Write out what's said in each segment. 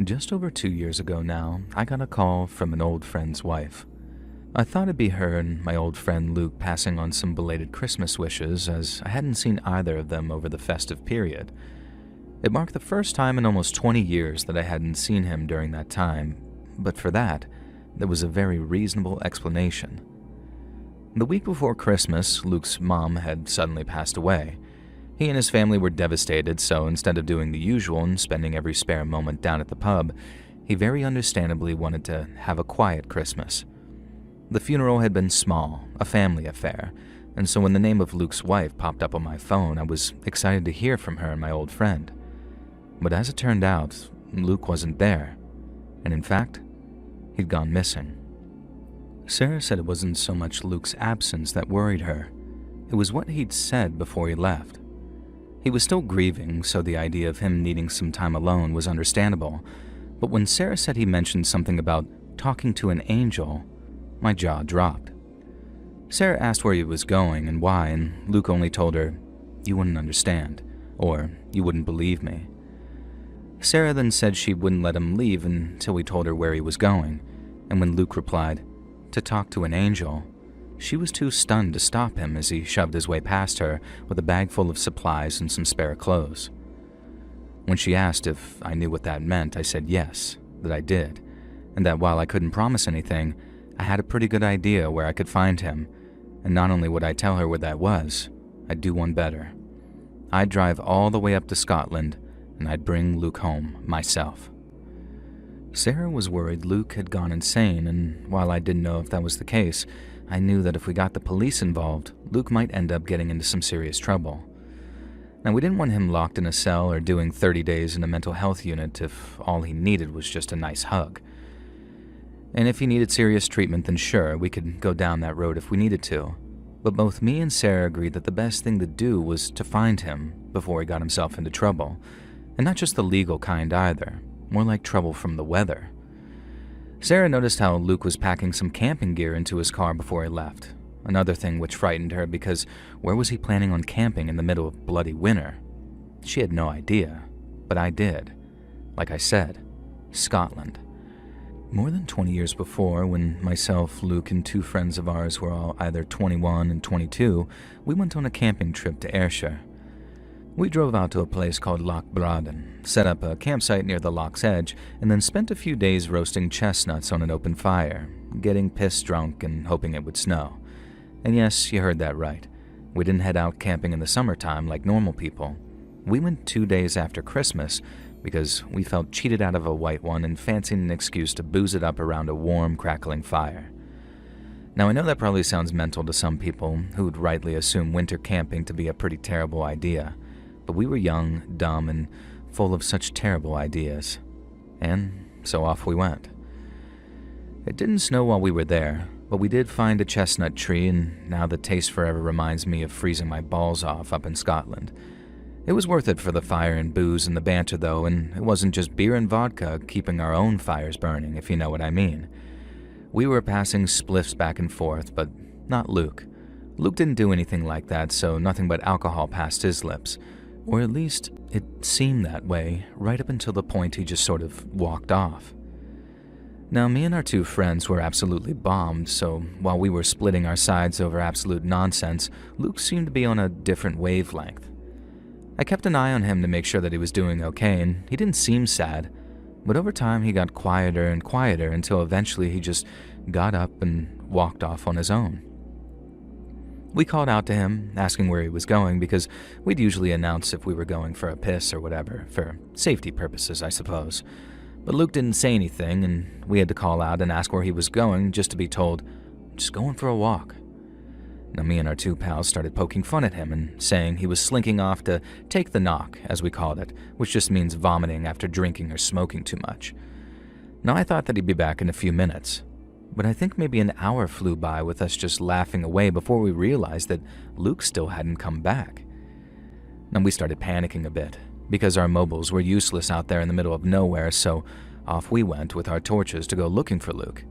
Just over 2 years ago now, I got a call from an old friend's wife. I thought it'd be her and my old friend Luke passing on some belated Christmas wishes, as I hadn't seen either of them over the festive period. It marked the first time in almost 20 years that I hadn't seen him during that time, but for that, there was a very reasonable explanation. The week before Christmas, Luke's mom had suddenly passed away. He and his family were devastated, so instead of doing the usual and spending every spare moment down at the pub, he very understandably wanted to have a quiet Christmas. The funeral had been small, a family affair, and so when the name of Luke's wife popped up on my phone, I was excited to hear from her and my old friend. But as it turned out, Luke wasn't there, and in fact, he'd gone missing. Sarah said it wasn't so much Luke's absence that worried her. It was what he'd said before he left. He was still grieving, so the idea of him needing some time alone was understandable, but when Sarah said he mentioned something about talking to an angel, my jaw dropped. Sarah asked where he was going and why, and Luke only told her, "You wouldn't understand," or "You wouldn't believe me." Sarah then said she wouldn't let him leave until he told her where he was going, and when Luke replied, "To talk to an angel," she was too stunned to stop him as he shoved his way past her with a bag full of supplies and some spare clothes. When she asked if I knew what that meant, I said yes, that I did, and that while I couldn't promise anything, I had a pretty good idea where I could find him, and not only would I tell her where that was, I'd do one better. I'd drive all the way up to Scotland, and I'd bring Luke home myself. Sarah was worried Luke had gone insane, and while I didn't know if that was the case, I knew that if we got the police involved, Luke might end up getting into some serious trouble. Now, we didn't want him locked in a cell or doing 30 days in a mental health unit if all he needed was just a nice hug. And if he needed serious treatment, then sure, we could go down that road if we needed to. But both me and Sarah agreed that the best thing to do was to find him before he got himself into trouble. And not just the legal kind either, more like trouble from the weather. Sarah noticed how Luke was packing some camping gear into his car before he left, another thing which frightened her because where was he planning on camping in the middle of bloody winter? She had no idea, but I did. Like I said, Scotland. More than 20 years before, when myself, Luke, and two friends of ours were all either 21 and 22, we went on a camping trip to Ayrshire. We drove out to a place called Loch Braden, set up a campsite near the loch's edge, and then spent a few days roasting chestnuts on an open fire, getting pissed drunk and hoping it would snow. And yes, you heard that right. We didn't head out camping in the summertime like normal people. We went 2 days after Christmas because we felt cheated out of a white one and fancied an excuse to booze it up around a warm, crackling fire. Now, I know that probably sounds mental to some people who would rightly assume winter camping to be a pretty terrible idea. But we were young, dumb, and full of such terrible ideas. And so off we went. It didn't snow while we were there, but we did find a chestnut tree, and now the taste forever reminds me of freezing my balls off up in Scotland. It was worth it for the fire and booze and the banter, though, and it wasn't just beer and vodka keeping our own fires burning, if you know what I mean. We were passing spliffs back and forth, but not Luke. Luke didn't do anything like that, so nothing but alcohol passed his lips. Or at least, it seemed that way, right up until the point he just sort of walked off. Now, me and our two friends were absolutely bombed, so while we were splitting our sides over absolute nonsense, Luke seemed to be on a different wavelength. I kept an eye on him to make sure that he was doing okay, and he didn't seem sad, but over time he got quieter and quieter until eventually he just got up and walked off on his own. We called out to him, asking where he was going, because we'd usually announce if we were going for a piss or whatever, for safety purposes, I suppose. But Luke didn't say anything, and we had to call out and ask where he was going, just to be told, "Just going for a walk." Now, me and our two pals started poking fun at him and saying he was slinking off to take the knock, as we called it, which just means vomiting after drinking or smoking too much. Now, I thought that he'd be back in a few minutes. But I think maybe an hour flew by with us just laughing away before we realized that Luke still hadn't come back. And we started panicking a bit, because our mobiles were useless out there in the middle of nowhere, so off we went with our torches to go looking for Luke.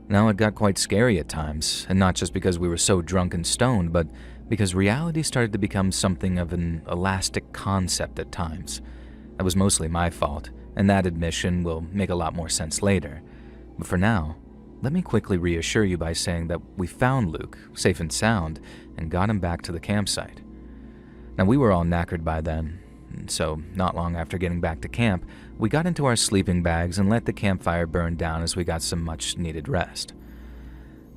Now, it got quite scary at times, and not just because we were so drunk and stoned, but because reality started to become something of an elastic concept at times. That was mostly my fault, and that admission will make a lot more sense later. But for now, let me quickly reassure you by saying that we found Luke, safe and sound, and got him back to the campsite. Now, we were all knackered by then, so not long after getting back to camp, we got into our sleeping bags and let the campfire burn down as we got some much-needed rest.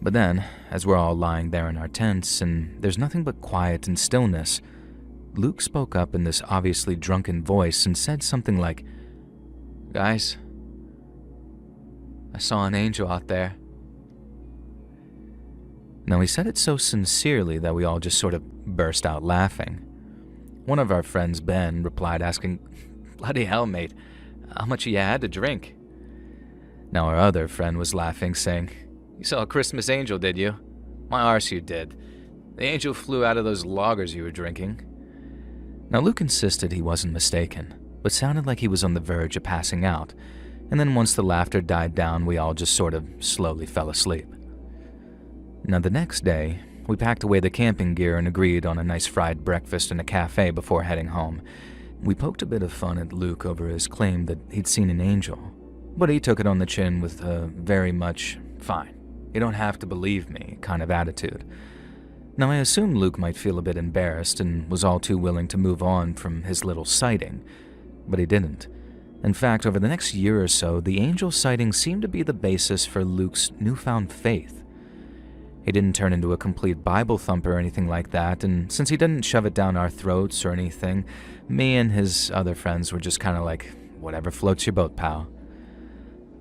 But then, as we're all lying there in our tents and there's nothing but quiet and stillness, Luke spoke up in this obviously drunken voice and said something like, "Guys, I saw an angel out there." Now, he said it so sincerely that we all just sort of burst out laughing. One of our friends, Ben, replied asking, "Bloody hell, mate, how much you had to drink?" Now, our other friend was laughing, saying, "You saw a Christmas angel, did you? My arse, you did. The angel flew out of those loggers you were drinking." Now, Luke insisted he wasn't mistaken, but sounded like he was on the verge of passing out, and then once the laughter died down, we all just sort of slowly fell asleep. Now, the next day, we packed away the camping gear and agreed on a nice fried breakfast in a cafe before heading home. We poked a bit of fun at Luke over his claim that he'd seen an angel, but he took it on the chin with a very much, "Fine, you don't have to believe me" kind of attitude. Now, I assumed Luke might feel a bit embarrassed and was all too willing to move on from his little sighting, but he didn't. In fact, over the next year or so, the angel sighting seemed to be the basis for Luke's newfound faith. He didn't turn into a complete Bible thumper or anything like that, and since he didn't shove it down our throats or anything, me and his other friends were just kind of like, "Whatever floats your boat, pal."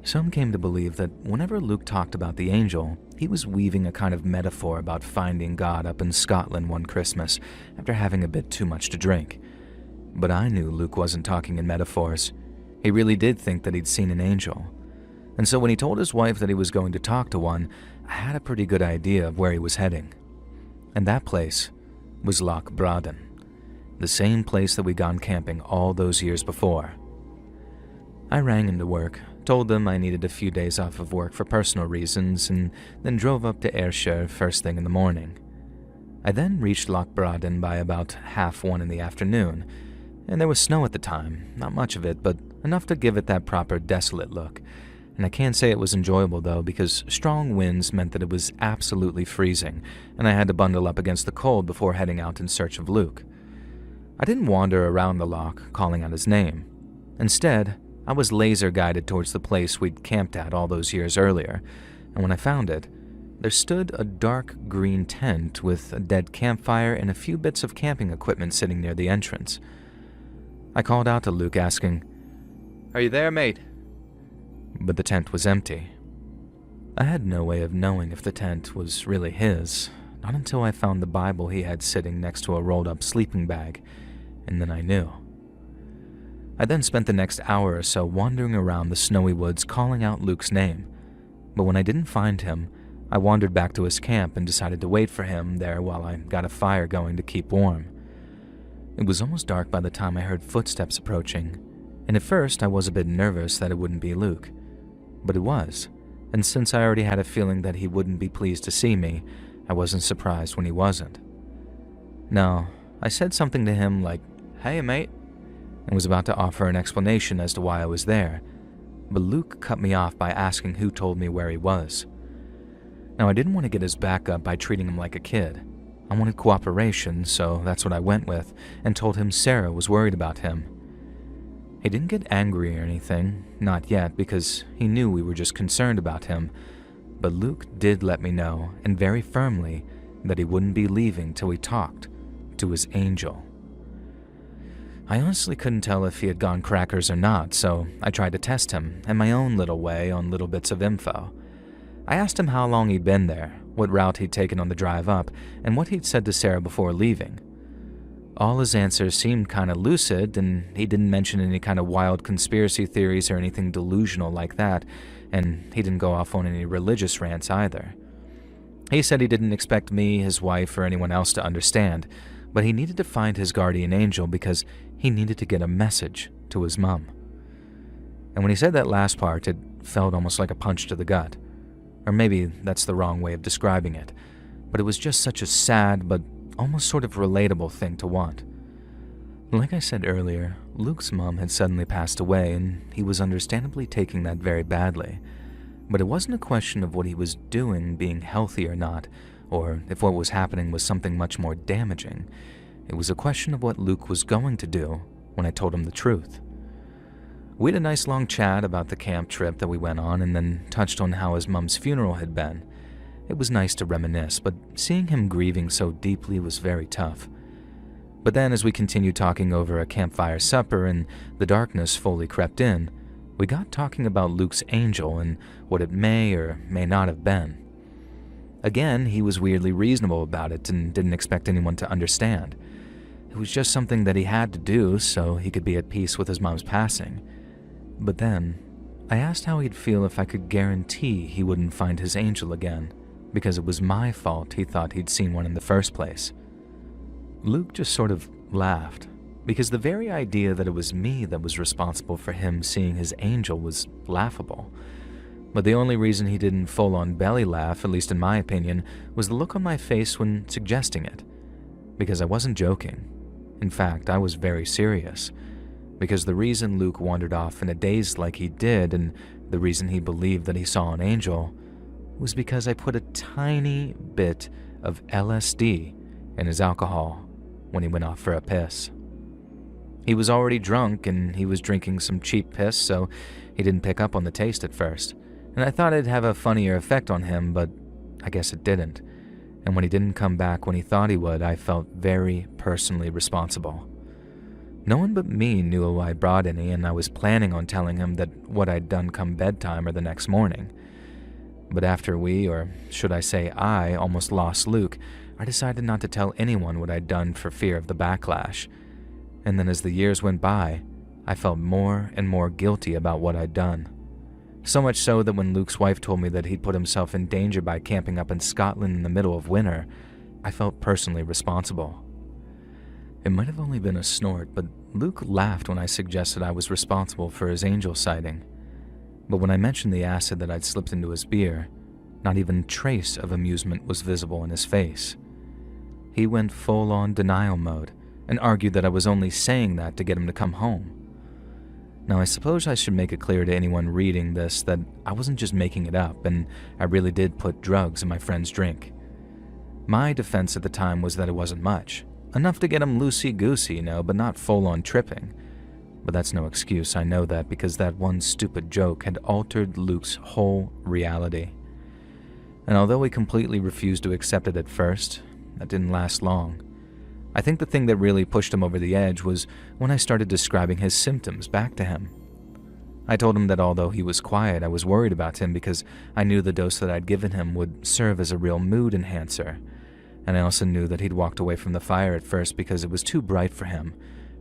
Some came to believe that whenever Luke talked about the angel, he was weaving a kind of metaphor about finding God up in Scotland one Christmas after having a bit too much to drink. But I knew Luke wasn't talking in metaphors. He really did think that he'd seen an angel. And so when he told his wife that he was going to talk to one, I had a pretty good idea of where he was heading. And that place was Loch Braden, the same place that we'd gone camping all those years before. I rang into work, told them I needed a few days off of work for personal reasons, and then drove up to Ayrshire first thing in the morning. I then reached Loch Braden by about 1:30 in the afternoon, and there was snow at the time, not much of it, but enough to give it that proper desolate look. And I can't say it was enjoyable though, because strong winds meant that it was absolutely freezing, and I had to bundle up against the cold before heading out in search of Luke. I didn't wander around the loch calling out his name. Instead, I was laser guided towards the place we'd camped at all those years earlier, and when I found it, there stood a dark green tent with a dead campfire and a few bits of camping equipment sitting near the entrance. I called out to Luke asking, "Are you there, mate?" But the tent was empty. I had no way of knowing if the tent was really his, not until I found the Bible he had sitting next to a rolled-up sleeping bag, and then I knew. I then spent the next hour or so wandering around the snowy woods calling out Luke's name, but when I didn't find him, I wandered back to his camp and decided to wait for him there while I got a fire going to keep warm. It was almost dark by the time I heard footsteps approaching, and at first I was a bit nervous that it wouldn't be Luke. But it was, and since I already had a feeling that he wouldn't be pleased to see me, I wasn't surprised when he wasn't. No, I said something to him like, "Hey mate," and was about to offer an explanation as to why I was there, but Luke cut me off by asking who told me where he was. Now, I didn't want to get his back up by treating him like a kid. I wanted cooperation, so that's what I went with, and told him Sarah was worried about him. He didn't get angry or anything, not yet, because he knew we were just concerned about him, but Luke did let me know, and very firmly, that he wouldn't be leaving till he talked to his angel. I honestly couldn't tell if he had gone crackers or not, so I tried to test him, in my own little way, on little bits of info. I asked him how long he'd been there, what route he'd taken on the drive up, and what he'd said to Sarah before leaving. All his answers seemed kind of lucid, and he didn't mention any kind of wild conspiracy theories or anything delusional like that, and he didn't go off on any religious rants either. He said he didn't expect me, his wife, or anyone else to understand, but he needed to find his guardian angel because he needed to get a message to his mum. And when he said that last part, it felt almost like a punch to the gut. Or maybe that's the wrong way of describing it, but it was just such a sad but almost sort of relatable thing to want. Like I said earlier, Luke's mom had suddenly passed away, and he was understandably taking that very badly. But it wasn't a question of what he was doing being healthy or not, or if what was happening was something much more damaging. It was a question of what Luke was going to do when I told him the truth. We had a nice long chat about the camp trip that we went on, and then touched on how his mom's funeral had been. It was nice to reminisce, but seeing him grieving so deeply was very tough. But then as we continued talking over a campfire supper and the darkness fully crept in, we got talking about Luke's angel and what it may or may not have been. Again, he was weirdly reasonable about it and didn't expect anyone to understand. It was just something that he had to do so he could be at peace with his mom's passing. But then, I asked how he'd feel if I could guarantee he wouldn't find his angel again, because it was my fault he thought he'd seen one in the first place. Luke just sort of laughed, because the very idea that it was me that was responsible for him seeing his angel was laughable. But the only reason he didn't full-on belly laugh, at least in my opinion, was the look on my face when suggesting it. Because I wasn't joking. In fact, I was very serious. Because the reason Luke wandered off in a daze like he did, and the reason he believed that he saw an angel, was because I put a tiny bit of LSD in his alcohol when he went off for a piss. He was already drunk and he was drinking some cheap piss, so he didn't pick up on the taste at first. And I thought it'd have a funnier effect on him, but I guess it didn't. And when he didn't come back when he thought he would, I felt very personally responsible. No one but me knew I brought any, and I was planning on telling him that what I'd done come bedtime or the next morning. But after we, or should I say I, almost lost Luke, I decided not to tell anyone what I'd done for fear of the backlash. And then as the years went by, I felt more and more guilty about what I'd done. So much so that when Luke's wife told me that he'd put himself in danger by camping up in Scotland in the middle of winter, I felt personally responsible. It might have only been a snort, but Luke laughed when I suggested I was responsible for his angel sighting. But when I mentioned the acid that I'd slipped into his beer, not even a trace of amusement was visible in his face. He went full-on denial mode and argued that I was only saying that to get him to come home. Now, I suppose I should make it clear to anyone reading this that I wasn't just making it up, and I really did put drugs in my friend's drink. My defense at the time was that it wasn't much. Enough to get him loosey-goosey, but not full-on tripping. But that's no excuse, I know that, because that one stupid joke had altered Luke's whole reality. And although he completely refused to accept it at first, that didn't last long. I think the thing that really pushed him over the edge was when I started describing his symptoms back to him. I told him that although he was quiet, I was worried about him because I knew the dose that I'd given him would serve as a real mood enhancer. And I also knew that he'd walked away from the fire at first because it was too bright for him.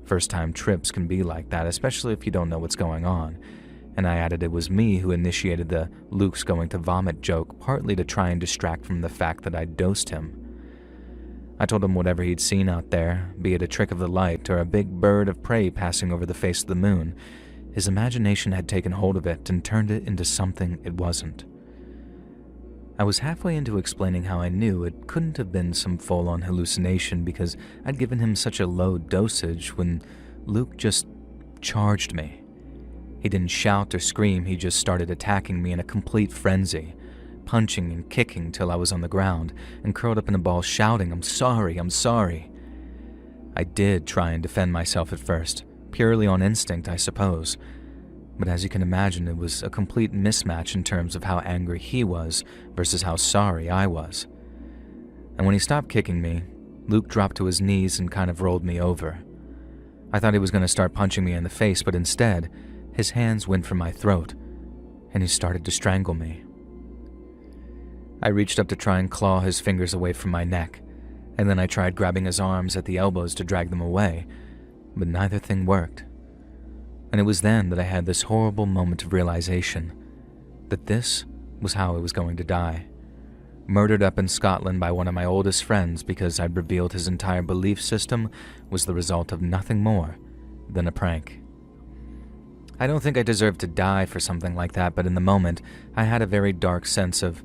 First-time trips can be like that, especially if you don't know what's going on. And I added it was me who initiated the Luke's going to vomit joke, partly to try and distract from the fact that I'd dosed him. I told him whatever he'd seen out there, be it a trick of the light or a big bird of prey passing over the face of the moon, his imagination had taken hold of it and turned it into something it wasn't. I was halfway into explaining how I knew it couldn't have been some full-on hallucination because I'd given him such a low dosage when Luke just charged me. He didn't shout or scream, he just started attacking me in a complete frenzy, punching and kicking till I was on the ground and curled up in a ball shouting, "I'm sorry, I'm sorry." I did try and defend myself at first, purely on instinct, I suppose. But as you can imagine, it was a complete mismatch in terms of how angry he was versus how sorry I was. And when he stopped kicking me, Luke dropped to his knees and kind of rolled me over. I thought he was going to start punching me in the face, but instead, his hands went for my throat, and he started to strangle me. I reached up to try and claw his fingers away from my neck, and then I tried grabbing his arms at the elbows to drag them away, but neither thing worked. And it was then that I had this horrible moment of realization that this was how I was going to die. Murdered up in Scotland by one of my oldest friends because I'd revealed his entire belief system was the result of nothing more than a prank. I don't think I deserved to die for something like that, but in the moment, I had a very dark sense of,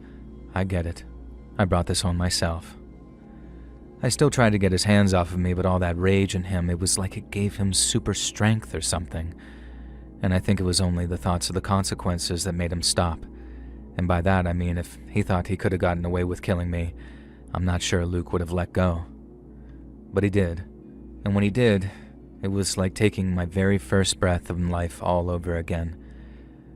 I get it. I brought this on myself. I still tried to get his hands off of me, but all that rage in him, it was like it gave him super strength or something. And I think it was only the thoughts of the consequences that made him stop. And by that I mean if he thought he could have gotten away with killing me, I'm not sure Luke would have let go. But he did. And when he did, it was like taking my very first breath in life all over again.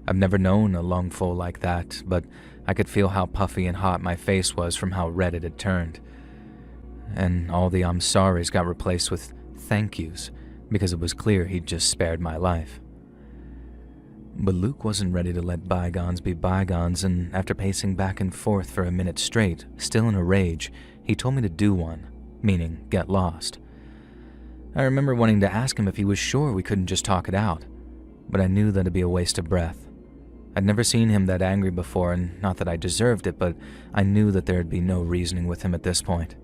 I've never known a lungful like that, but I could feel how puffy and hot my face was from how red it had turned. And all the I'm sorries got replaced with thank yous, because it was clear he'd just spared my life. But Luke wasn't ready to let bygones be bygones, and after pacing back and forth for a minute straight, still in a rage, he told me to do one, meaning get lost. I remember wanting to ask him if he was sure we couldn't just talk it out, but I knew that'd be a waste of breath. I'd never seen him that angry before, and not that I deserved it, but I knew that there'd be no reasoning with him at this point.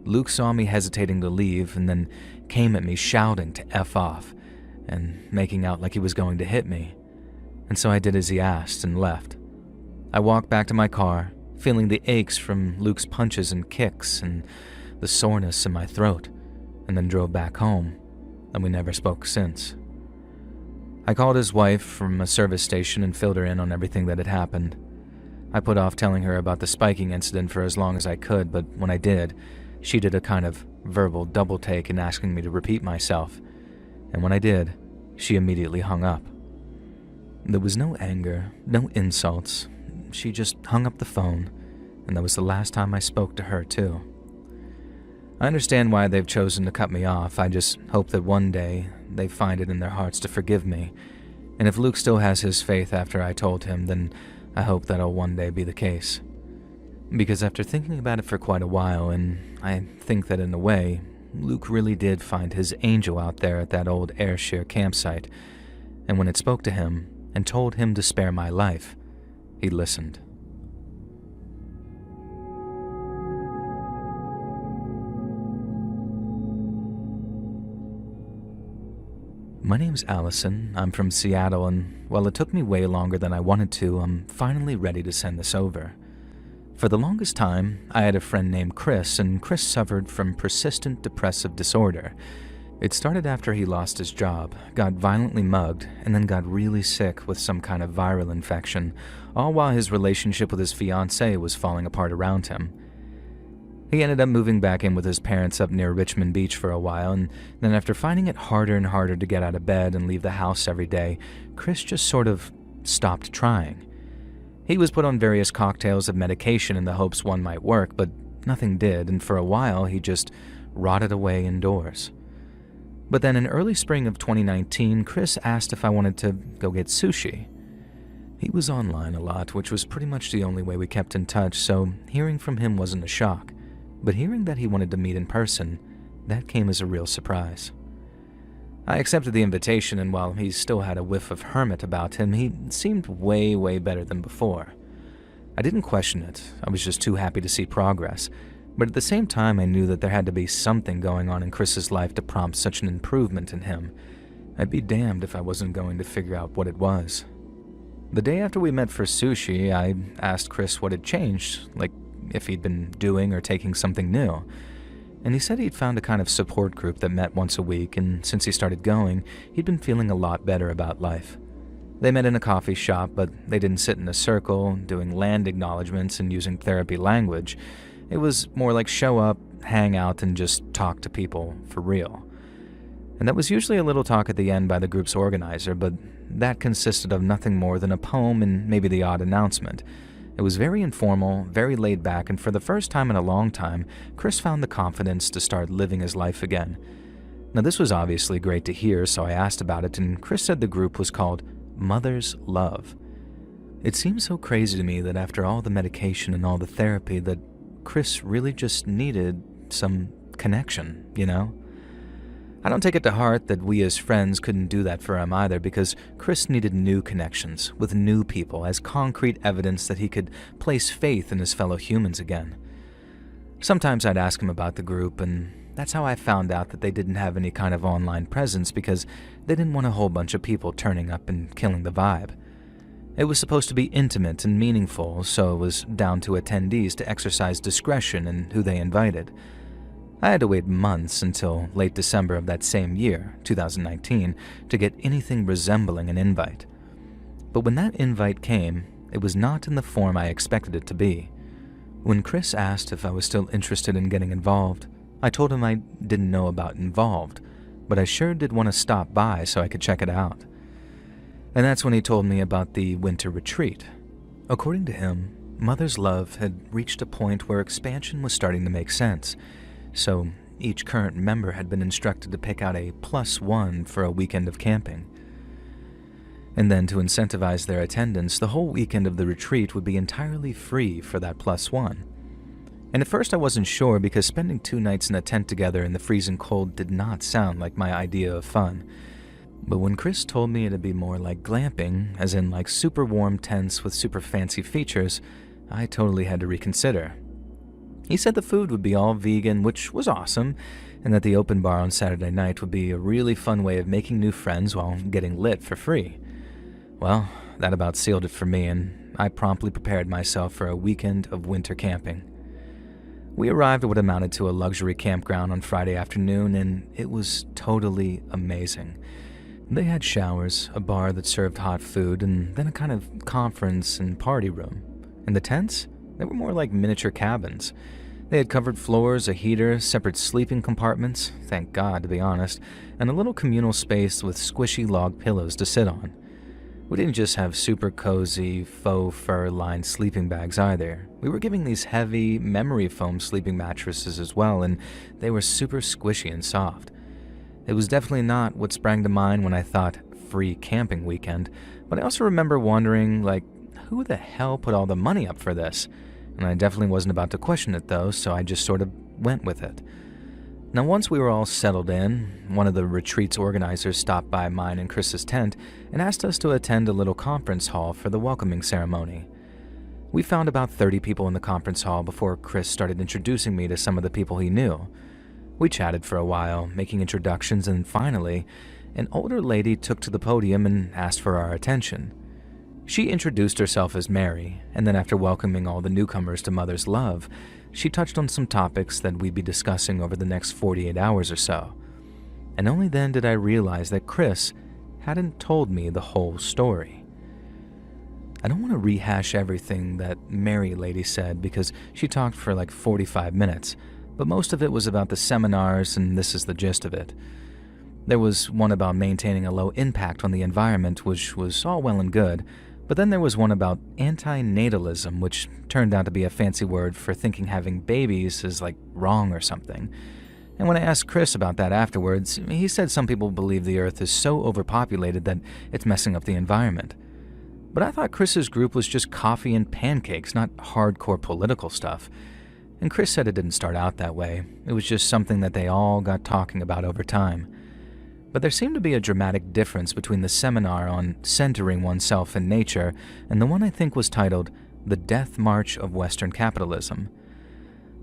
Luke saw me hesitating to leave and then came at me shouting to F off and making out like he was going to hit me. And so I did as he asked and left. I walked back to my car, feeling the aches from Luke's punches and kicks and the soreness in my throat, and then drove back home, and we never spoke since. I called his wife from a service station and filled her in on everything that had happened. I put off telling her about the spiking incident for as long as I could, but when I did, she did a kind of verbal double take in asking me to repeat myself, and when I did, she immediately hung up. There was no anger, no insults. She just hung up the phone, and that was the last time I spoke to her, too. I understand why they've chosen to cut me off. I just hope that one day they find it in their hearts to forgive me, and if Luke still has his faith after I told him, then I hope that'll one day be the case. Because after thinking about it for quite a while, and I think that in a way, Luke really did find his angel out there at that old Ayrshire campsite, and when it spoke to him and told him to spare my life, he listened. My name's Allison. I'm from Seattle, and while it took me way longer than I wanted to, I'm finally ready to send this over. For the longest time, I had a friend named Chris, and Chris suffered from persistent depressive disorder. It started after he lost his job, got violently mugged, and then got really sick with some kind of viral infection, all while his relationship with his fiancée was falling apart around him. He ended up moving back in with his parents up near Richmond Beach for a while, and then after finding it harder and harder to get out of bed and leave the house every day, Chris just sort of stopped trying. He was put on various cocktails of medication in the hopes one might work, but nothing did, and for a while he just rotted away indoors. But then in early spring of 2019, Chris asked if I wanted to go get sushi. He was online a lot, which was pretty much the only way we kept in touch, so hearing from him wasn't a shock. But hearing that he wanted to meet in person, that came as a real surprise. I accepted the invitation, and while he still had a whiff of hermit about him, he seemed way, way better than before. I didn't question it. I was just too happy to see progress. But at the same time, I knew that there had to be something going on in Chris's life to prompt such an improvement in him. I'd be damned if I wasn't going to figure out what it was. The day after we met for sushi, I asked Chris what had changed, like if he'd been doing or taking something new. And he said he'd found a kind of support group that met once a week, and since he started going, he'd been feeling a lot better about life. They met in a coffee shop, but they didn't sit in a circle, doing land acknowledgments and using therapy language. It was more like show up, hang out, and just talk to people for real. And that was usually a little talk at the end by the group's organizer, but that consisted of nothing more than a poem and maybe the odd announcement. It was very informal, very laid back, and for the first time in a long time, Chris found the confidence to start living his life again. Now, this was obviously great to hear, so I asked about it, and Chris said the group was called Mother's Love. It seemed so crazy to me that after all the medication and all the therapy, that Chris really just needed some connection, you know? I don't take it to heart that we as friends couldn't do that for him either, because Chris needed new connections with new people as concrete evidence that he could place faith in his fellow humans again. Sometimes I'd ask him about the group, and that's how I found out that they didn't have any kind of online presence, because they didn't want a whole bunch of people turning up and killing the vibe. It was supposed to be intimate and meaningful, so it was down to attendees to exercise discretion in who they invited. I had to wait months until late December of that same year, 2019, to get anything resembling an invite. But when that invite came, it was not in the form I expected it to be. When Chris asked if I was still interested in getting involved, I told him I didn't know about involved, but I sure did want to stop by so I could check it out. And that's when he told me about the winter retreat. According to him, Mother's Love had reached a point where expansion was starting to make sense, so each current member had been instructed to pick out a +1 for a weekend of camping. And then to incentivize their attendance, the whole weekend of the retreat would be entirely free for that +1. And at first I wasn't sure because spending 2 nights in a tent together in the freezing cold did not sound like my idea of fun. But when Chris told me it'd be more like glamping, as in like super warm tents with super fancy features, I totally had to reconsider. He said the food would be all vegan, which was awesome, and that the open bar on Saturday night would be a really fun way of making new friends while getting lit for free. Well, that about sealed it for me, and I promptly prepared myself for a weekend of winter camping. We arrived at what amounted to a luxury campground on Friday afternoon, and it was totally amazing. They had showers, a bar that served hot food, and then a kind of conference and party room. And the tents? They were more like miniature cabins. They had covered floors, a heater, separate sleeping compartments, thank God to be honest, and a little communal space with squishy log pillows to sit on. We didn't just have super cozy, faux fur-lined sleeping bags either. We were giving these heavy, memory foam sleeping mattresses as well, and they were super squishy and soft. It was definitely not what sprang to mind when I thought free camping weekend, but I also remember wondering, who the hell put all the money up for this? And I definitely wasn't about to question it though, so I just sort of went with it. Now once we were all settled in, one of the retreat's organizers stopped by mine and Chris's tent and asked us to attend a little conference hall for the welcoming ceremony. We found about 30 people in the conference hall before Chris started introducing me to some of the people he knew. We chatted for a while, making introductions, and finally, an older lady took to the podium and asked for our attention. She introduced herself as Mary, and then after welcoming all the newcomers to Mother's Love, she touched on some topics that we'd be discussing over the next 48 hours or so. And only then did I realize that Chris hadn't told me the whole story. I don't want to rehash everything that Mary lady said because she talked for like 45 minutes, but most of it was about the seminars, and this is the gist of it. There was one about maintaining a low impact on the environment, which was all well and good, but then there was one about anti-natalism, which turned out to be a fancy word for thinking having babies is wrong or something. And when I asked Chris about that afterwards, he said some people believe the earth is so overpopulated that it's messing up the environment. But I thought Chris's group was just coffee and pancakes, not hardcore political stuff. And Chris said it didn't start out that way. It was just something that they all got talking about over time. But there seemed to be a dramatic difference between the seminar on centering oneself in nature and the one I think was titled The Death March of Western Capitalism.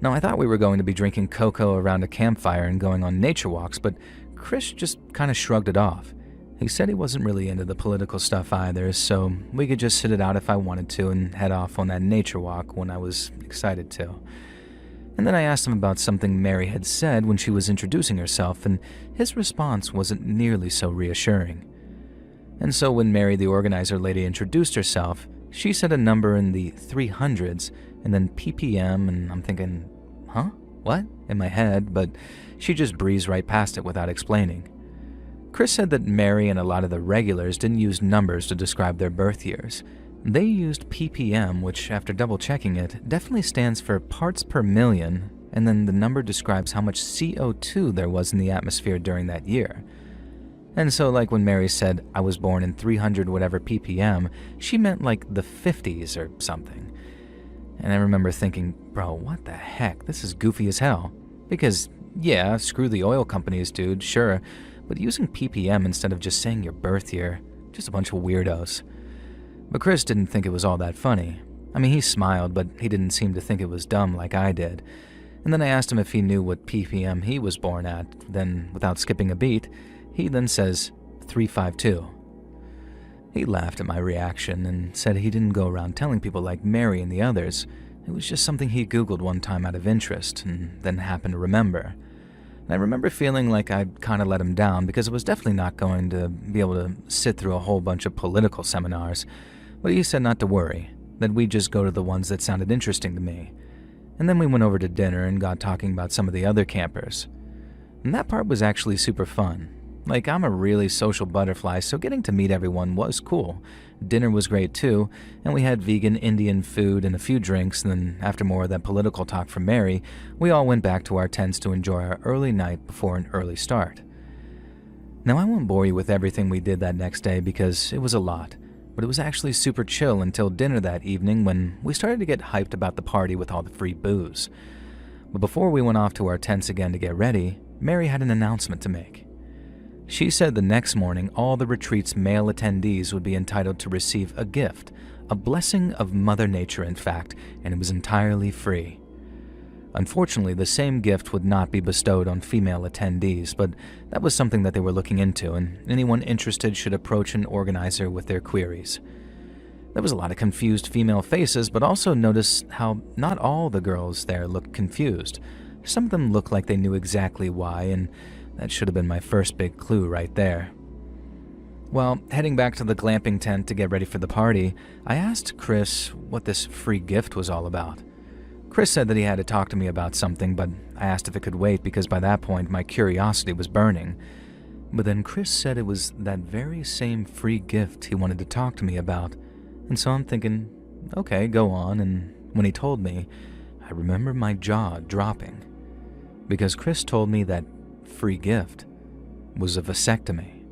Now, I thought we were going to be drinking cocoa around a campfire and going on nature walks, but Chris just kind of shrugged it off. He said he wasn't really into the political stuff either, so we could just sit it out if I wanted to and head off on that nature walk when I was excited to. And then I asked him about something Mary had said when she was introducing herself, and his response wasn't nearly so reassuring. And so when Mary, the organizer lady, introduced herself, she said a number in the 300s, and then ppm, and I'm thinking, huh? What? In my head, but she just breezed right past it without explaining. Chris said that Mary and a lot of the regulars didn't use numbers to describe their birth years. They used ppm, which, after double-checking it, definitely stands for parts per million, and then the number describes how much CO2 there was in the atmosphere during that year. And so, when Mary said, I was born in 300 whatever ppm, she meant the 50s or something. And I remember thinking, bro, what the heck, this is goofy as hell. Because, yeah, screw the oil companies, dude, sure, but using ppm instead of just saying your birth year, just a bunch of weirdos. But Chris didn't think it was all that funny. I mean, he smiled, but he didn't seem to think it was dumb like I did. And then I asked him if he knew what ppm he was born at. Then, without skipping a beat, he then says 352. He laughed at my reaction and said he didn't go around telling people like Mary and the others. It was just something he Googled one time out of interest and then happened to remember. And I remember feeling like I'd kind of let him down because I was definitely not going to be able to sit through a whole bunch of political seminars. But he said not to worry, that we'd just go to the ones that sounded interesting to me. And then we went over to dinner and got talking about some of the other campers. And that part was actually super fun. Like, I'm a really social butterfly, so getting to meet everyone was cool. Dinner was great too, and we had vegan Indian food and a few drinks, and then after more of that political talk from Mary, we all went back to our tents to enjoy our early night before an early start. Now, I won't bore you with everything we did that next day because it was a lot, but it was actually super chill until dinner that evening when we started to get hyped about the party with all the free booze. But before we went off to our tents again to get ready, Mary had an announcement to make. She said the next morning all the retreat's male attendees would be entitled to receive a gift, a blessing of Mother Nature in fact, and it was entirely free. Unfortunately, the same gift would not be bestowed on female attendees, but that was something that they were looking into, and anyone interested should approach an organizer with their queries. There was a lot of confused female faces, but also notice how not all the girls there looked confused. Some of them looked like they knew exactly why, and that should have been my first big clue right there. Well, heading back to the glamping tent to get ready for the party, I asked Chris what this free gift was all about. Chris said that he had to talk to me about something, but I asked if it could wait because by that point my curiosity was burning. But then Chris said it was that very same free gift he wanted to talk to me about, and so I'm thinking, okay, go on, and when he told me, I remember my jaw dropping. Because Chris told me that free gift was a vasectomy.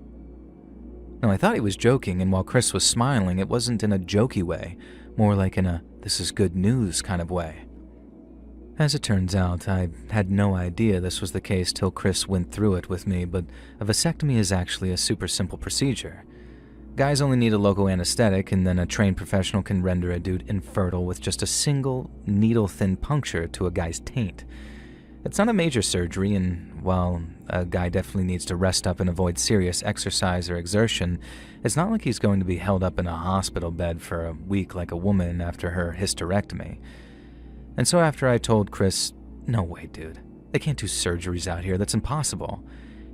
Now, I thought he was joking, and while Chris was smiling, it wasn't in a jokey way, more like in a this is good news kind of way. As it turns out, I had no idea this was the case till Chris went through it with me, but a vasectomy is actually a super simple procedure. Guys only need a local anesthetic, and then a trained professional can render a dude infertile with just a single needle-thin puncture to a guy's taint. It's not a major surgery, and while a guy definitely needs to rest up and avoid serious exercise or exertion, it's not like he's going to be held up in a hospital bed for a week like a woman after her hysterectomy. And so after I told Chris, no way, dude, they can't do surgeries out here, that's impossible,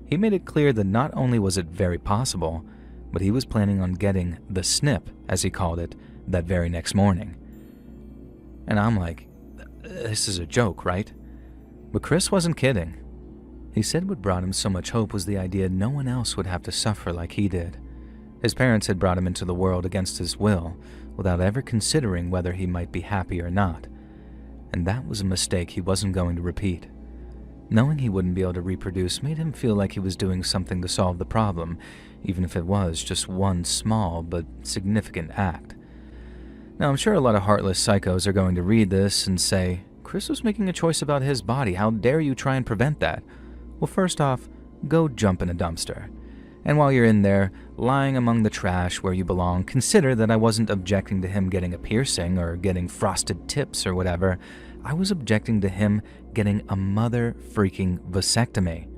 he made it clear that not only was it very possible, but he was planning on getting the snip, as he called it, that very next morning. And I'm like, this is a joke, right? But Chris wasn't kidding. He said what brought him so much hope was the idea no one else would have to suffer like he did. His parents had brought him into the world against his will, without ever considering whether he might be happy or not. And that was a mistake he wasn't going to repeat. Knowing he wouldn't be able to reproduce made him feel like he was doing something to solve the problem, even if it was just one small but significant act. Now, I'm sure a lot of heartless psychos are going to read this and say, Chris was making a choice about his body. How dare you try and prevent that? Well, first off, go jump in a dumpster. And while you're in there, lying among the trash where you belong, consider that I wasn't objecting to him getting a piercing or getting frosted tips or whatever. I was objecting to him getting a mother-freaking vasectomy.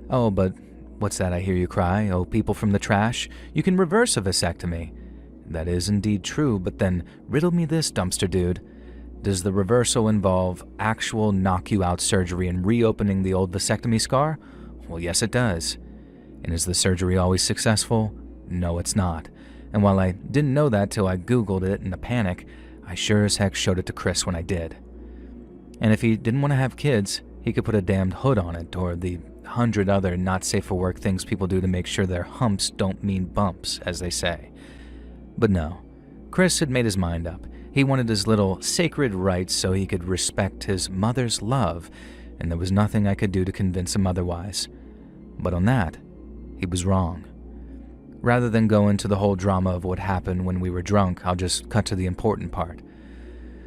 Oh, but what's that I hear you cry? Oh, people from the trash? You can reverse a vasectomy. That is indeed true, but then riddle me this, dumpster dude. Does the reversal involve actual knock-you-out surgery and reopening the old vasectomy scar? Well, yes, it does. And is the surgery always successful? No, it's not. And while I didn't know that till I Googled it in a panic, I sure as heck showed it to Chris when I did. And if he didn't want to have kids, he could put a damned hood on it, or the 100 other not-safe-for-work things people do to make sure their humps don't mean bumps, as they say. But no, Chris had made his mind up. He wanted his little sacred rights so he could respect his mother's love, and there was nothing I could do to convince him otherwise. But on that, he was wrong. Rather than go into the whole drama of what happened when we were drunk, I'll just cut to the important part.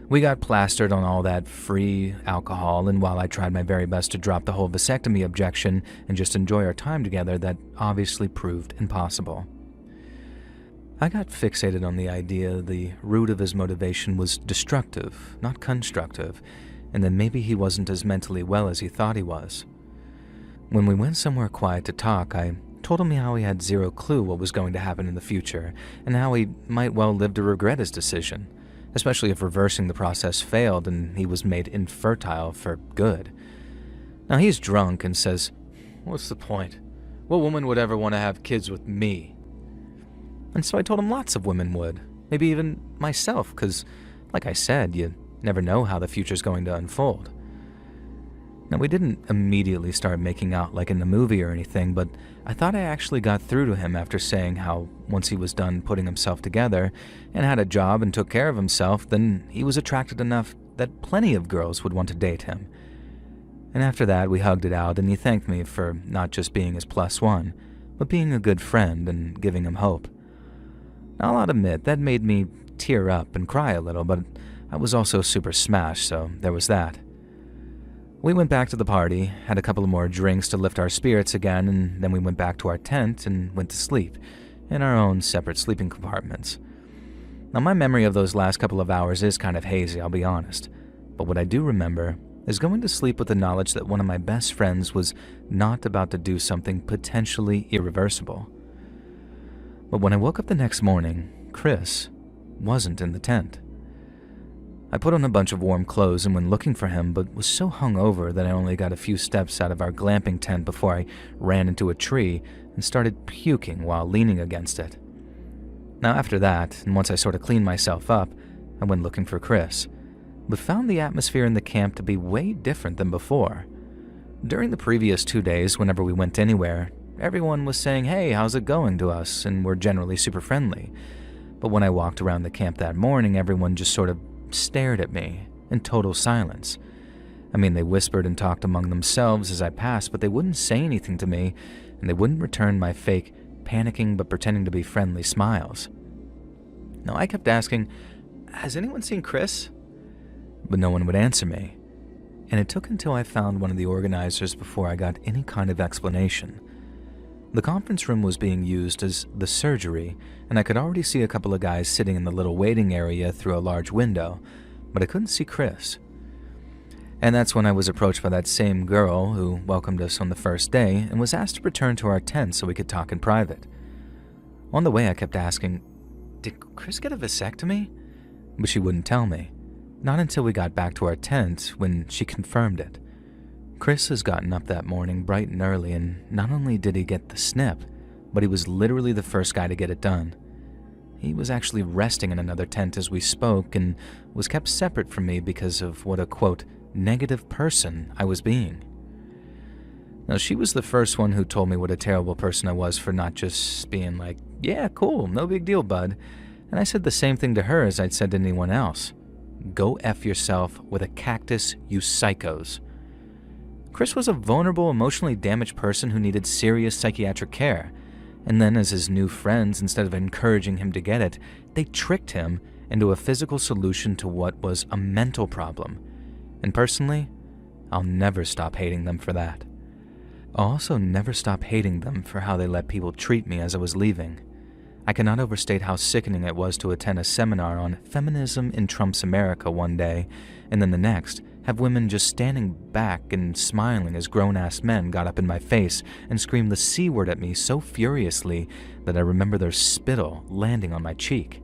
We got plastered on all that free alcohol, and while I tried my very best to drop the whole vasectomy objection and just enjoy our time together, that obviously proved impossible. I got fixated on the idea the root of his motivation was destructive, not constructive, and that maybe he wasn't as mentally well as he thought he was. When we went somewhere quiet to talk, I told him how he had zero clue what was going to happen in the future, and how he might well live to regret his decision, especially if reversing the process failed and he was made infertile for good. Now he's drunk and says, "What's the point? What woman would ever want to have kids with me?" And so I told him lots of women would, maybe even myself, because, like I said, you never know how the future's going to unfold. Now, we didn't immediately start making out like in the movie or anything, but I thought I actually got through to him after saying how once he was done putting himself together and had a job and took care of himself, then he was attracted enough that plenty of girls would want to date him. And after that, we hugged it out, and he thanked me for not just being his plus one, but being a good friend and giving him hope. Now, I'll admit, that made me tear up and cry a little, but I was also super smashed, so there was that. We went back to the party, had a couple of more drinks to lift our spirits again, and then we went back to our tent and went to sleep, in our own separate sleeping compartments. Now, my memory of those last couple of hours is kind of hazy, I'll be honest, but what I do remember is going to sleep with the knowledge that one of my best friends was not about to do something potentially irreversible. But when I woke up the next morning, Chris wasn't in the tent. I put on a bunch of warm clothes and went looking for him, but was so hungover that I only got a few steps out of our glamping tent before I ran into a tree and started puking while leaning against it. Now after that, and once I sort of cleaned myself up, I went looking for Chris, but found the atmosphere in the camp to be way different than before. During the previous 2 days, whenever we went anywhere, everyone was saying, "Hey, how's it going?" to us, and were generally super friendly. But when I walked around the camp that morning, everyone just sort of stared at me in total silence. I mean, they whispered and talked among themselves as I passed, but they wouldn't say anything to me, and they wouldn't return my fake, panicking but pretending to be friendly smiles. Now, I kept asking, "Has anyone seen Chris?" But no one would answer me, and it took until I found one of the organizers before I got any kind of explanation. The conference room was being used as the surgery, and I could already see a couple of guys sitting in the little waiting area through a large window, but I couldn't see Chris. And that's when I was approached by that same girl who welcomed us on the first day and was asked to return to our tent so we could talk in private. On the way, I kept asking, "Did Chris get a vasectomy?" But she wouldn't tell me, not until we got back to our tent when she confirmed it. Chris has gotten up that morning bright and early, and not only did he get the snip, but he was literally the first guy to get it done. He was actually resting in another tent as we spoke and was kept separate from me because of what a, quote, negative person I was being. Now, she was the first one who told me what a terrible person I was for not just being like, "Yeah, cool, no big deal, bud." And I said the same thing to her as I'd said to anyone else. "Go F yourself with a cactus, you psychos." Chris was a vulnerable, emotionally damaged person who needed serious psychiatric care, and then as his new friends, instead of encouraging him to get it, they tricked him into a physical solution to what was a mental problem. And personally, I'll never stop hating them for that. I'll also never stop hating them for how they let people treat me as I was leaving. I cannot overstate how sickening it was to attend a seminar on feminism in Trump's America one day, and then the next, have women just standing back and smiling as grown-ass men got up in my face and screamed the C word at me so furiously that I remember their spittle landing on my cheek.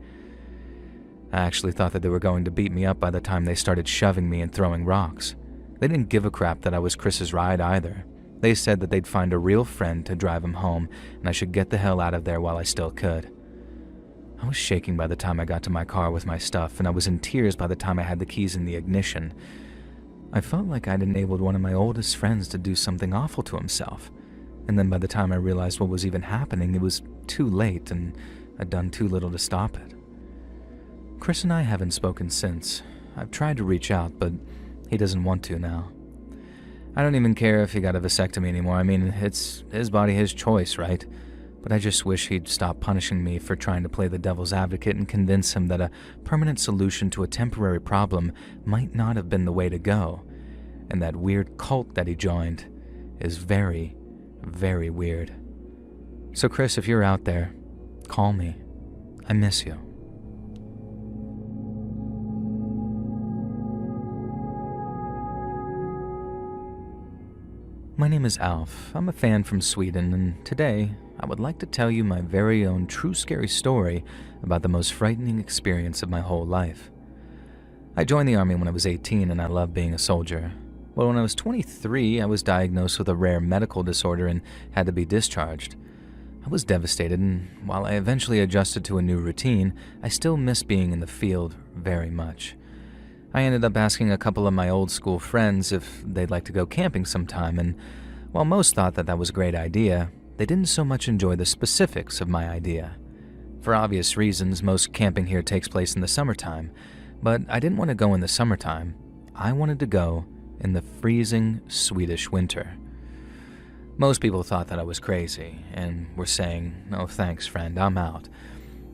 I actually thought that they were going to beat me up by the time they started shoving me and throwing rocks. They didn't give a crap that I was Chris's ride either. They said that they'd find a real friend to drive him home, and I should get the hell out of there while I still could. I was shaking by the time I got to my car with my stuff, and I was in tears by the time I had the keys in the ignition. I felt like I'd enabled one of my oldest friends to do something awful to himself, and then by the time I realized what was even happening, it was too late, and I'd done too little to stop it. Chris and I haven't spoken since. I've tried to reach out, but he doesn't want to now. I don't even care if he got a vasectomy anymore. I mean, it's his body, his choice, right? But I just wish he'd stop punishing me for trying to play the devil's advocate and convince him that a permanent solution to a temporary problem might not have been the way to go, and that weird cult that he joined is very, very weird. So Chris, if you're out there, call me. I miss you. My name is Alf. I'm a fan from Sweden, and today I would like to tell you my very own true scary story about the most frightening experience of my whole life. I joined the army when I was 18, and I loved being a soldier. Well, when I was 23, I was diagnosed with a rare medical disorder and had to be discharged. I was devastated, and while I eventually adjusted to a new routine, I still miss being in the field very much. I ended up asking a couple of my old school friends if they'd like to go camping sometime, and while most thought that that was a great idea, they didn't so much enjoy the specifics of my idea. For obvious reasons, most camping here takes place in the summertime, but I didn't want to go in the summertime. I wanted to go in the freezing Swedish winter. Most people thought that I was crazy and were saying, "No thanks, friend, I'm out."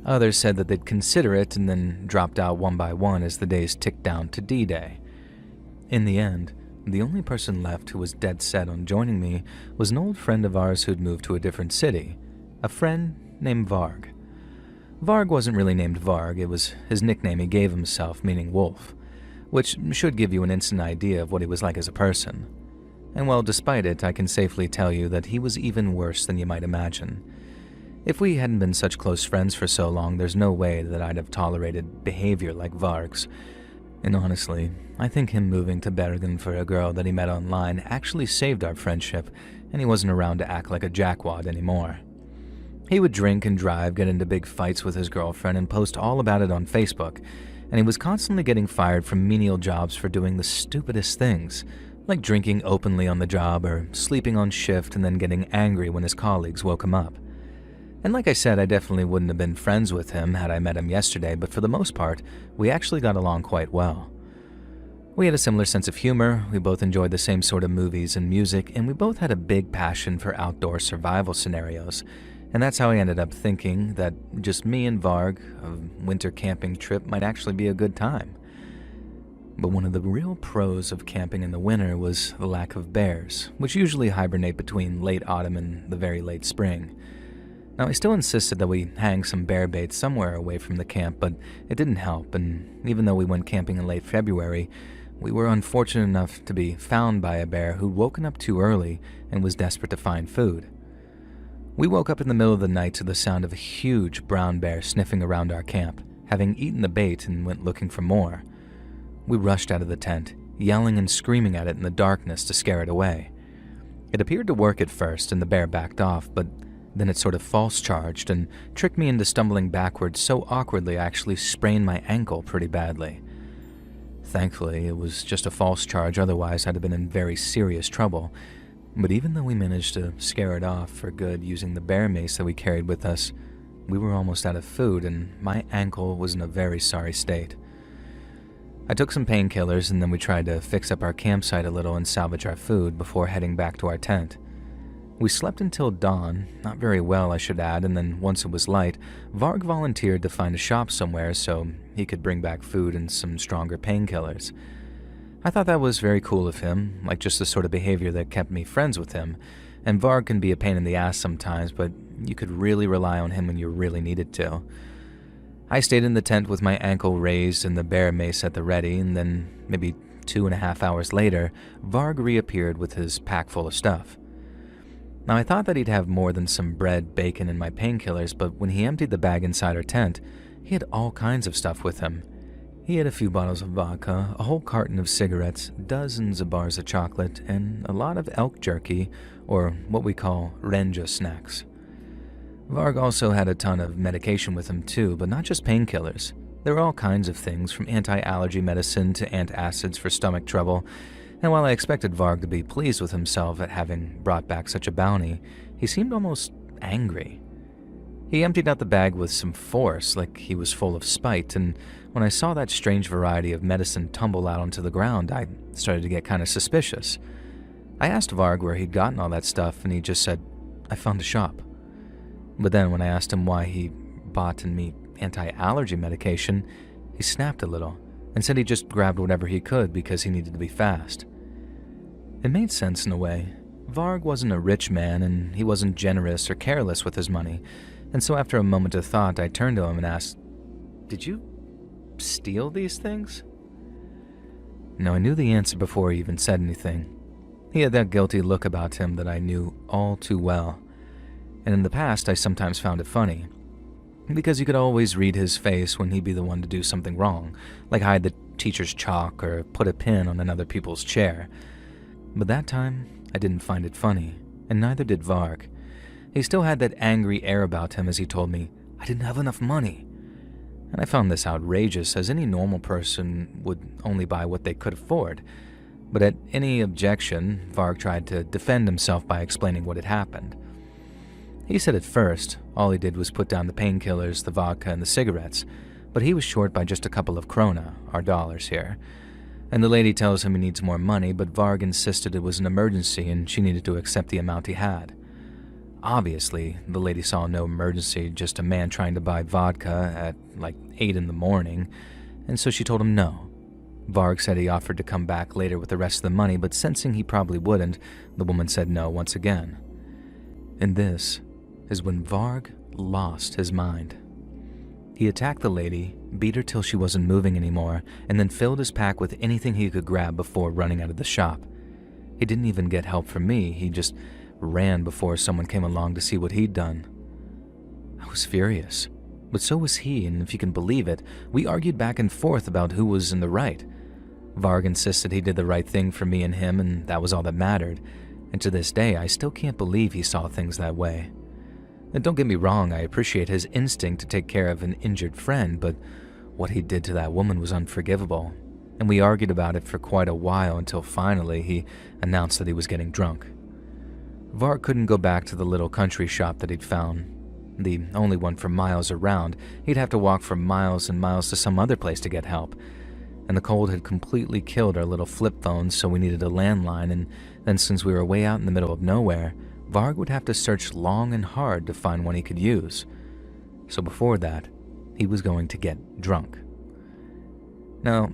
Others said that they'd consider it and then dropped out one by one as the days ticked down to D-Day. In the end, the only person left who was dead set on joining me was an old friend of ours who'd moved to a different city, a friend named Varg. Varg wasn't really named Varg, it was his nickname he gave himself, meaning wolf, which should give you an instant idea of what he was like as a person. And well, despite it, I can safely tell you that he was even worse than you might imagine. If we hadn't been such close friends for so long, there's no way that I'd have tolerated behavior like Varg's. And honestly, I think him moving to Bergen for a girl that he met online actually saved our friendship, and he wasn't around to act like a jackwad anymore. He would drink and drive, get into big fights with his girlfriend, and post all about it on Facebook, and he was constantly getting fired from menial jobs for doing the stupidest things, like drinking openly on the job or sleeping on shift and then getting angry when his colleagues woke him up. And like I said, I definitely wouldn't have been friends with him had I met him yesterday, but for the most part, we actually got along quite well. We had a similar sense of humor, we both enjoyed the same sort of movies and music, and we both had a big passion for outdoor survival scenarios. And that's how I ended up thinking that just me and Varg, a winter camping trip, might actually be a good time. But one of the real pros of camping in the winter was the lack of bears, which usually hibernate between late autumn and the very late spring. Now, I still insisted that we hang some bear bait somewhere away from the camp, but it didn't help, and even though we went camping in late February, we were unfortunate enough to be found by a bear who'd woken up too early and was desperate to find food. We woke up in the middle of the night to the sound of a huge brown bear sniffing around our camp, having eaten the bait and went looking for more. We rushed out of the tent, yelling and screaming at it in the darkness to scare it away. It appeared to work at first, and the bear backed off, but then it sort of false charged and tricked me into stumbling backwards so awkwardly I actually sprained my ankle pretty badly. Thankfully, it was just a false charge, otherwise I'd have been in very serious trouble. But even though we managed to scare it off for good using the bear mace that we carried with us, we were almost out of food and my ankle was in a very sorry state. I took some painkillers and then we tried to fix up our campsite a little and salvage our food before heading back to our tent. We slept until dawn, not very well I should add, and then once it was light, Varg volunteered to find a shop somewhere so he could bring back food and some stronger painkillers. I thought that was very cool of him, like just the sort of behavior that kept me friends with him, and Varg can be a pain in the ass sometimes, but you could really rely on him when you really needed to. I stayed in the tent with my ankle raised and the bear mace at the ready, and then maybe 2.5 hours later, Varg reappeared with his pack full of stuff. Now, I thought that he'd have more than some bread, bacon, and my painkillers, but when he emptied the bag inside our tent, he had all kinds of stuff with him. He had a few bottles of vodka, a whole carton of cigarettes, dozens of bars of chocolate, and a lot of elk jerky, or what we call renja snacks. Varg also had a ton of medication with him too, but not just painkillers. There were all kinds of things, from anti-allergy medicine to antacids for stomach trouble, and while I expected Varg to be pleased with himself at having brought back such a bounty, he seemed almost angry. He emptied out the bag with some force, like he was full of spite, and when I saw that strange variety of medicine tumble out onto the ground, I started to get kind of suspicious. I asked Varg where he'd gotten all that stuff, and he just said, "I found a shop." But then when I asked him why he bought and me anti-allergy medication, he snapped a little and said he just grabbed whatever he could because he needed to be fast. It made sense in a way. Varg wasn't a rich man, and he wasn't generous or careless with his money, and so after a moment of thought, I turned to him and asked, "Did you steal these things?" Now, I knew the answer before he even said anything. He had that guilty look about him that I knew all too well, and in the past I sometimes found it funny, because you could always read his face when he'd be the one to do something wrong, like hide the teacher's chalk or put a pin on another people's chair. But that time, I didn't find it funny, and neither did Varg. He still had that angry air about him as he told me I didn't have enough money. And I found this outrageous, as any normal person would only buy what they could afford. But at any objection, Varg tried to defend himself by explaining what had happened. He said at first, all he did was put down the painkillers, the vodka, and the cigarettes, but he was short by just a couple of krona, our dollars here. And the lady tells him he needs more money, but Varg insisted it was an emergency and she needed to accept the amount he had. Obviously, the lady saw no emergency, just a man trying to buy vodka at like 8 in the morning, and so she told him no. Varg said he offered to come back later with the rest of the money, but sensing he probably wouldn't, the woman said no once again. And this is when Varg lost his mind. He attacked the lady, beat her till she wasn't moving anymore, and then filled his pack with anything he could grab before running out of the shop. He didn't even get help from me, he just ran before someone came along to see what he'd done. I was furious, but so was he, and if you can believe it, we argued back and forth about who was in the right. Varg insisted he did the right thing for me and him, and that was all that mattered, and to this day I still can't believe he saw things that way. And don't get me wrong, I appreciate his instinct to take care of an injured friend, but what he did to that woman was unforgivable, and we argued about it for quite a while until finally he announced that he was getting drunk. Varg couldn't go back to the little country shop that he'd found, the only one for miles around. He'd have to walk for miles and miles to some other place to get help, and the cold had completely killed our little flip phones, so we needed a landline, and then since we were way out in the middle of nowhere, Varg would have to search long and hard to find one he could use. So before that, he was going to get drunk. Now,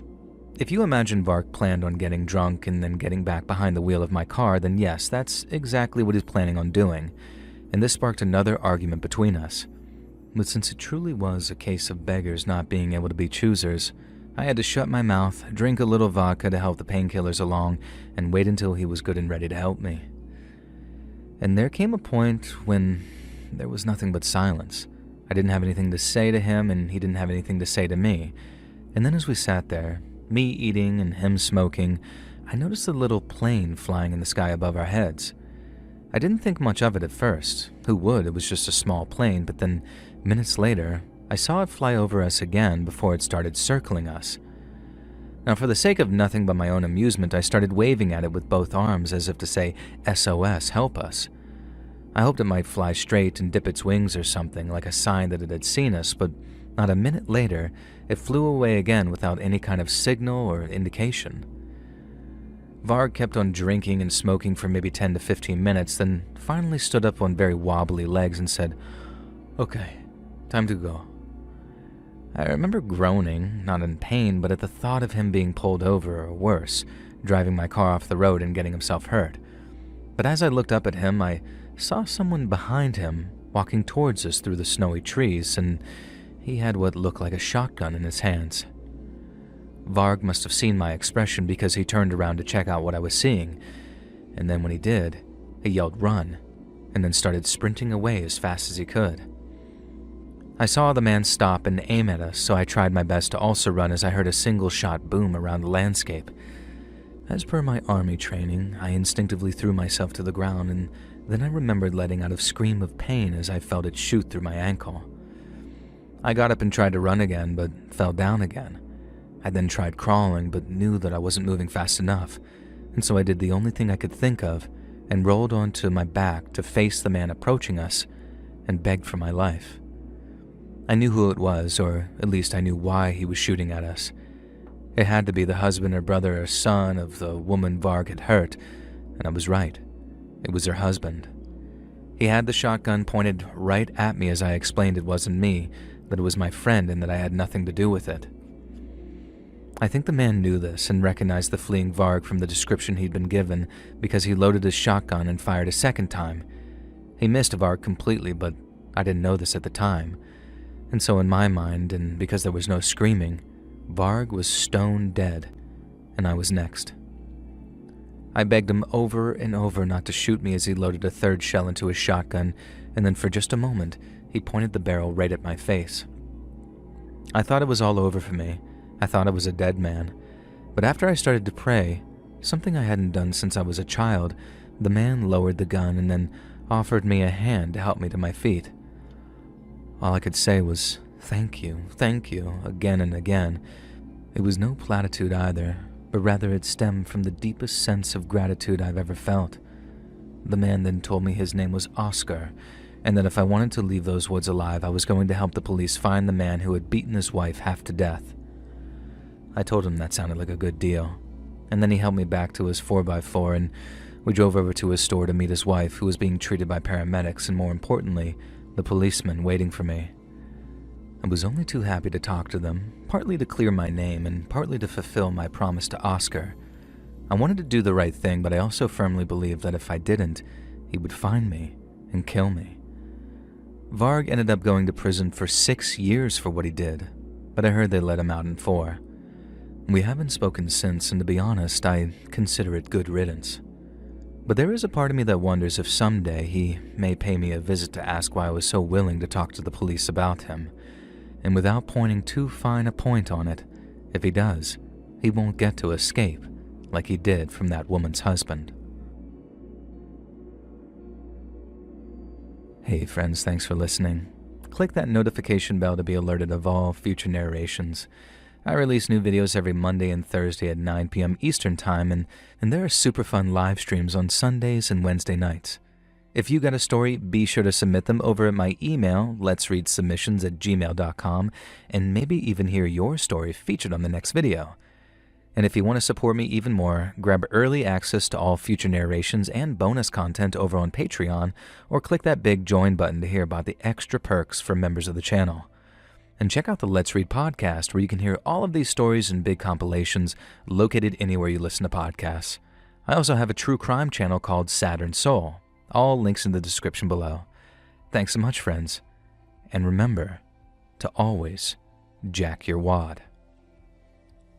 if you imagine Varg planned on getting drunk and then getting back behind the wheel of my car, then yes, that's exactly what he's planning on doing, and this sparked another argument between us. But since it truly was a case of beggars not being able to be choosers, I had to shut my mouth, drink a little vodka to help the painkillers along, and wait until he was good and ready to help me. And there came a point when there was nothing but silence. I didn't have anything to say to him, and he didn't have anything to say to me. And then as we sat there, me eating and him smoking, I noticed a little plane flying in the sky above our heads. I didn't think much of it at first. Who would? It was just a small plane, but then minutes later, I saw it fly over us again before it started circling us. Now, for the sake of nothing but my own amusement, I started waving at it with both arms as if to say, SOS, help us. I hoped it might fly straight and dip its wings or something, like a sign that it had seen us, but not a minute later, it flew away again without any kind of signal or indication. Varg kept on drinking and smoking for maybe 10 to 15 minutes, then finally stood up on very wobbly legs and said, "Okay, time to go." I remember groaning, not in pain, but at the thought of him being pulled over, or worse, driving my car off the road and getting himself hurt. But as I looked up at him, I saw someone behind him walking towards us through the snowy trees, and he had what looked like a shotgun in his hands. Varg must have seen my expression because he turned around to check out what I was seeing, and then when he did, he yelled "run," and then started sprinting away as fast as he could. I saw the man stop and aim at us, so I tried my best to also run as I heard a single shot boom around the landscape. As per my army training, I instinctively threw myself to the ground, and then I remembered letting out a scream of pain as I felt it shoot through my ankle. I got up and tried to run again, but fell down again. I then tried crawling, but knew that I wasn't moving fast enough, and so I did the only thing I could think of, and rolled onto my back to face the man approaching us, and begged for my life. I knew who it was, or at least I knew why he was shooting at us. It had to be the husband or brother or son of the woman Varg had hurt, and I was right. It was her husband. He had the shotgun pointed right at me as I explained it wasn't me, that it was my friend and that I had nothing to do with it. I think the man knew this and recognized the fleeing Varg from the description he'd been given because he loaded his shotgun and fired a second time. He missed Varg completely, but I didn't know this at the time. And so in my mind, and because there was no screaming, Varg was stone dead, and I was next. I begged him over and over not to shoot me as he loaded a third shell into his shotgun, and then for just a moment, he pointed the barrel right at my face. I thought it was all over for me. I thought I was a dead man. But after I started to pray, Something I hadn't done since I was a child, the man lowered the gun and then offered me a hand to help me to my feet. All I could say was, thank you, again and again. It was no platitude either, but rather it stemmed from the deepest sense of gratitude I've ever felt. The man then told me his name was Oscar, and that if I wanted to leave those woods alive, I was going to help the police find the man who had beaten his wife half to death. I told him that sounded like a good deal, and then he helped me back to his 4x4, and we drove over to his store to meet his wife, who was being treated by paramedics, and more importantly, the policeman waiting for me. I was only too happy to talk to them, partly to clear my name and partly to fulfill my promise to Oscar. I wanted to do the right thing, but I also firmly believed that if I didn't, he would find me and kill me. Varg ended up going to prison for 6 years for what he did, but I heard they let him out in 4. We haven't spoken since, and to be honest, I consider it good riddance. But there is a part of me that wonders if someday he may pay me a visit to ask why I was so willing to talk to the police about him. And without pointing too fine a point on it, if he does, he won't get to escape like he did from that woman's husband. Hey friends, thanks for listening. Click that notification bell to be alerted of all future narrations. I release new videos every Monday and Thursday at 9 p.m. Eastern Time, and there are super fun live streams on Sundays and Wednesday nights. If you got a story, be sure to submit them over at my email, letsreadsubmissions@gmail.com, and maybe even hear your story featured on the next video. And if you want to support me even more, grab early access to all future narrations and bonus content over on Patreon, or click that big join button to hear about the extra perks for members of the channel. And check out the Let's Read podcast, where you can hear all of these stories and big compilations located anywhere you listen to podcasts. I also have a true crime channel called Saturn Soul. All links in the description below. Thanks so much, friends. And remember to always jack your wad.